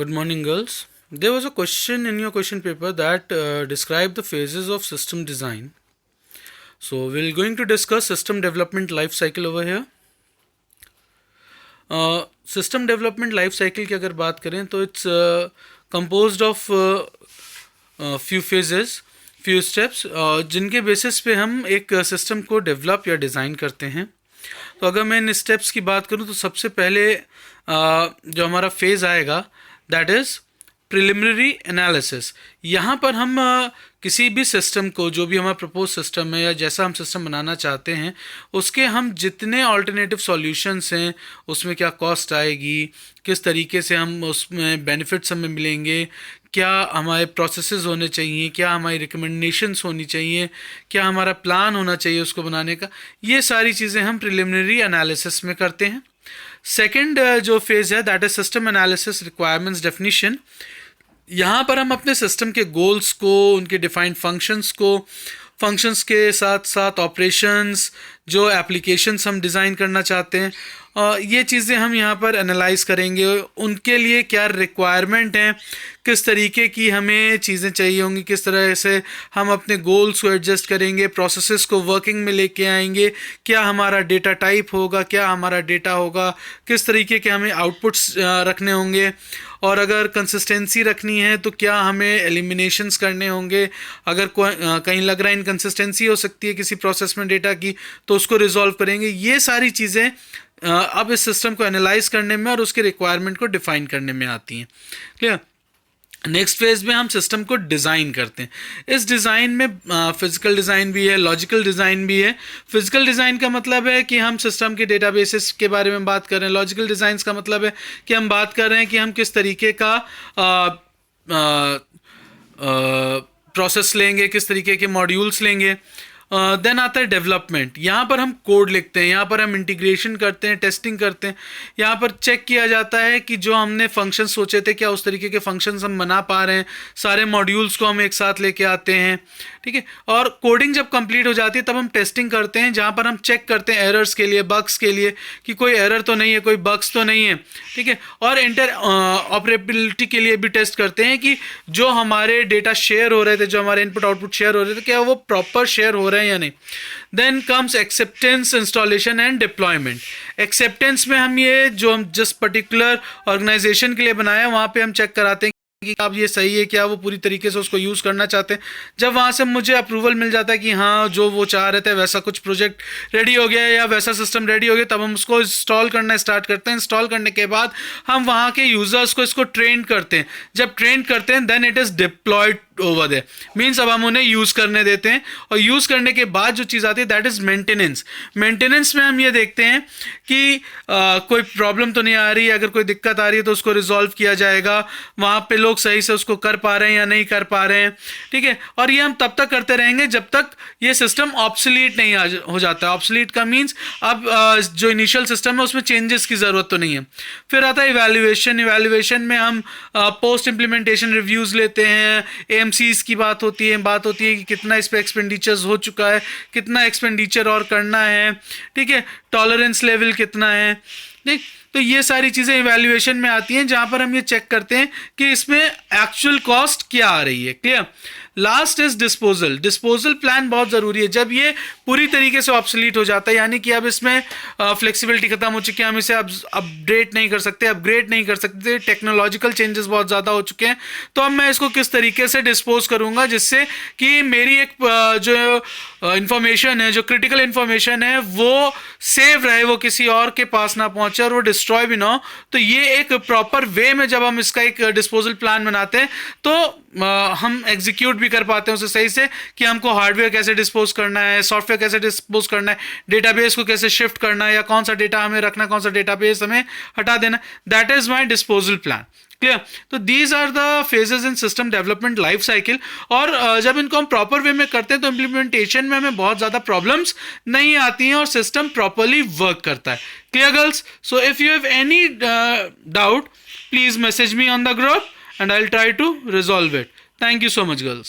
Good morning, girls. There was a question in your question paper that described the phases of system design. So we're going to discuss system development life cycle over here. System development life cycle की अगर बात करें तो it's composed of few phases, few steps, जिनके basis पे हम एक system को डेवलप या डिज़ाइन करते हैं. तो अगर मैं इन स्टेप्स की बात करूं तो सबसे पहले जो हमारा फेज़ आएगा दैट इज़ प्रिलिमिनरी एनालिसिस. यहाँ पर हम किसी भी सिस्टम को, जो भी हमारा प्रपोज सिस्टम है या जैसा हम सिस्टम बनाना चाहते हैं, उसके हम जितने ऑल्टरनेटिव सॉल्यूशंस हैं, उसमें क्या कॉस्ट आएगी, किस तरीके से हम उसमें बेनिफिट्स हमें मिलेंगे, क्या हमारे प्रोसेसेस होने चाहिए, क्या हमारी रिकमेंडेशंस होनी चाहिए, क्या हमारा प्लान होना चाहिए उसको बनाने का, ये सारी चीज़ें हम प्रिलिमिनरी एनालिसिस में करते हैं. सेकंड जो फेज़ है that is system analysis requirements definition. यहाँ पर हम अपने सिस्टम के गोल्स को, उनके डिफाइंड फंक्शंस को, फंक्शंस के साथ साथ ऑपरेशंस, जो एप्लीकेशंस हम डिज़ाइन करना चाहते हैं, ये चीज़ें हम यहाँ पर एनालाइज करेंगे. उनके लिए क्या रिक्वायरमेंट हैं, किस तरीके की हमें चीज़ें चाहिए होंगी, किस तरह से हम अपने गोल्स को एडजस्ट करेंगे, प्रोसेसेस को वर्किंग में लेके आएंगे, क्या हमारा डेटा टाइप होगा, क्या हमारा डेटा होगा, किस तरीके के हमें आउटपुट्स रखने होंगे, और अगर कंसिस्टेंसी रखनी है तो क्या हमें एलिमिनेशंस करने होंगे, अगर कहीं लग रहा है इनकंसिस्टेंसी हो सकती है किसी प्रोसेस में डेटा की तो उसको रिजॉल्व करेंगे. ये सारी चीज़ें अब इस सिस्टम को एनालाइज करने में और उसके रिक्वायरमेंट को डिफाइन करने में आती हैं. क्लियर. नेक्स्ट फेज में हम सिस्टम को डिज़ाइन करते हैं. इस डिज़ाइन में फिजिकल डिज़ाइन भी है, लॉजिकल डिज़ाइन भी है. फिजिकल डिज़ाइन का मतलब है कि हम सिस्टम के डेटाबेसेस के बारे में बात कर रहे हैं. लॉजिकल डिज़ाइंस का मतलब है कि हम बात कर रहे हैं कि हम किस तरीके का प्रोसेस लेंगे, किस तरीके के मॉड्यूल्स लेंगे. देन आता है डेवलपमेंट. यहाँ पर हम कोड लिखते हैं, यहाँ पर हम इंटीग्रेशन करते हैं, टेस्टिंग करते हैं. यहाँ पर चेक किया जाता है कि जो हमने फंक्शन सोचे थे क्या उस तरीके के फंक्शंस हम बना पा रहे हैं. सारे मॉड्यूल्स को हम एक साथ लेके आते हैं. ठीक है. और कोडिंग जब कंप्लीट हो जाती है तब हम टेस्टिंग करते हैं, जहाँ पर हम चेक करते हैं एरर्स के लिए, बग्स के लिए, कि कोई एरर तो नहीं है, कोई बग्स तो नहीं है. ठीक है. और इंटर ऑपरेबिलिटी के लिए भी टेस्ट करते हैं कि जो हमारे डेटा शेयर हो रहे थे, जो हमारे इनपुट आउटपुट शेयर हो रहे थे, क्या वो प्रॉपर शेयर हो रहे हैं या नहीं. Then comes acceptance, installation and deployment. Acceptance में हम ये जो हम जिस पर्टिकुलर ऑर्गेनाइजेशन के लिए बनाया वहाँ पे हम चेक कराते हैं कि आप ये सही है क्या, वो पूरी तरीके से उसको यूज़ करना चाहते हैं. जब वहाँ से मुझे अप्रूवल मिल जाता है कि हाँ जो वो चाह रहे थे वैसा कुछ प्रोजेक्ट रेडी हो गया या वैसा सिस्टम रेडी हो गया, तब हम उसको इंस्टॉल करना स्टार्ट करते हैं. इंस्टॉल करने के बाद हम वहाँ के यूज़र्स को इसको ट्रेन करते हैं. जब ट्रेन करते हैं then it is deployed over there. Means अब हम उन्हें यूज़ करने देते हैं, और यूज़ करने के बाद जो चीज़ आती है दैट इज़ मेंटेनेंस. मेंटेनेंस में हम ये देखते हैं कि कोई प्रॉब्लम तो नहीं आ रही. अगर कोई दिक्कत आ रही है तो उसको रिजॉल्व किया जाएगा. वहाँ पे लोग सही से उसको कर पा रहे हैं या नहीं कर पा रहे हैं. ठीक है. और ये हम तब तक करते रहेंगे जब तक ये सिस्टम ऑब्सोलीट नहीं हो जाता है. ऑब्सोलीट का मीन्स अब जो इनिशियल सिस्टम है उसमें चेंजेस की ज़रूरत तो नहीं है. फिर आता है इवैल्यूएशन. इवैल्यूएशन में हम पोस्ट इम्प्लीमेंटेशन रिव्यूज़ लेते हैं. एएमसीज की बात होती है कि कितना इस पे एक्सपेंडिचर्स हो चुका है, कितना एक्सपेंडिचर और करना है. ठीक है. टॉलरेंस लेवल कितना है. ठीक. तो ये सारी चीज़ें इवैल्यूएशन में आती हैं, जहाँ पर हम ये चेक करते हैं कि इसमें एक्चुअल कॉस्ट क्या आ रही है. Clear. Last is disposal. Disposal plan बहुत ज़रूरी है. जब ये पूरी तरीके से ऑब्सोलीट हो जाता है, यानी कि अब इसमें फ्लेक्सिबिलिटी खत्म हो चुकी है, हम इसे अब अपडेट नहीं कर सकते, अपग्रेड नहीं कर सकते, टेक्नोलॉजिकल चेंजेस बहुत ज़्यादा हो चुके हैं, तो अब मैं इसको किस तरीके से डिस्पोज करूँगा जिससे कि मेरी एक जो इंफॉर्मेशन है, जो क्रिटिकल इंफॉर्मेशन है, वो सेव रहे, वो किसी और के पास ना पहुँचे और वो डिस्ट्रॉय भी ना हो. तो ये एक प्रॉपर वे में जब हम इसका एक डिस्पोजल प्लान बनाते हैं तो हम एग्जीक्यूट भी कर पाते हैं उसे सही से, कि हमको हार्डवेयर कैसे डिस्पोज करना है, सॉफ्टवेयर कैसे डिस्पोज करना है, डेटाबेस को कैसे शिफ्ट करना है, या कौन सा डेटा हमें रखना है, कौन सा डेटाबेस हमें हटा देना. That is my disposal plan. Clear. तो these are the phases in system development life cycle. और जब इनको हम प्रॉपर वे में करते हैं तो इम्प्लीमेंटेशन में हमें बहुत ज़्यादा प्रॉब्लम्स नहीं आती हैं और सिस्टम प्रॉपरली वर्क करता है. Clear girls. So if you have any doubt please message me on the group and I'll try to resolve it. Thank you so much, girls.